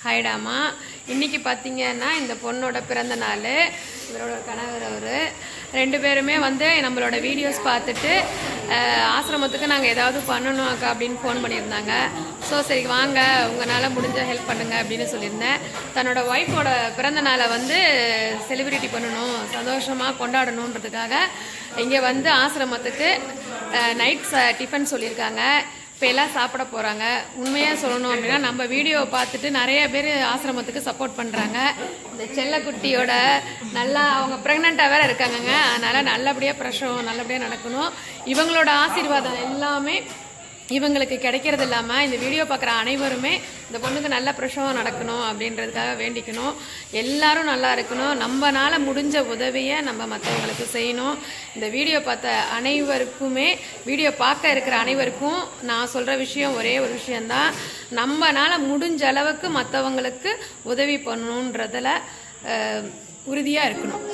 ஹாய்டாமா. இன்றைக்கி பார்த்திங்கன்னா இந்த பொண்ணோட பிறந்த நாள். இவரோட கணவர் அவர் 2 பேருமே வந்து நம்மளோட வீடியோஸ் பார்த்துட்டு ஆசிரமத்துக்கு நாங்கள் ஏதாவது பண்ணணும் அக்கா அப்படின்னு ஃபோன் பண்ணியிருந்தாங்க. ஸோ சரி வாங்க உங்களால் முடிஞ்ச ஹெல்ப் பண்ணுங்கள் அப்படின்னு சொல்லியிருந்தேன். தன்னோட ஒய்ஃபோட பிறந்த நாளை வந்து செலிப்ரிட்டி பண்ணணும், சந்தோஷமாக கொண்டாடணுன்றதுக்காக இங்கே வந்து ஆசிரமத்துக்கு நைட் டிஃபன் சொல்லியிருக்காங்க. இப்போ எல்லாம் சாப்பிட போகிறாங்க. உண்மையாக சொல்லணும் அப்படின்னா நம்ம வீடியோவை பார்த்துட்டு நிறைய பேர் ஆசிரமத்துக்கு சப்போர்ட் பண்ணுறாங்க. இந்த செல்லக்குட்டியோட நல்லா அவங்க ப்ரெக்னெண்ட்டாக வேறு இருக்காங்கங்க. அதனால் நல்லபடியாக பிரசவம் நல்லபடியாக நடக்கணும். இவங்களோட ஆசீர்வாதம் எல்லாமே இவங்களுக்கு கிடைக்கிறது இல்லாமல் இந்த வீடியோ பார்க்குற அனைவருமே இந்த பொண்ணுக்கு நல்ல பிரசவம் நடக்கணும் அப்படின்றதுக்காக வேண்டிக்கணும். எல்லாரும் நல்லா இருக்கணும். நம்மளால் முடிஞ்ச உதவியை நம்ம மற்றவங்களுக்கு செய்யணும். இந்த வீடியோ பார்த்த அனைவருக்குமே, வீடியோ பார்க்க இருக்கிற அனைவருக்கும் நான் சொல்கிற விஷயம் ஒரே ஒரு விஷயந்தான். நம்மளால் முடிஞ்ச அளவுக்கு மற்றவங்களுக்கு உதவி பண்ணணுன்றதில் உறுதியாக இருக்கணும்.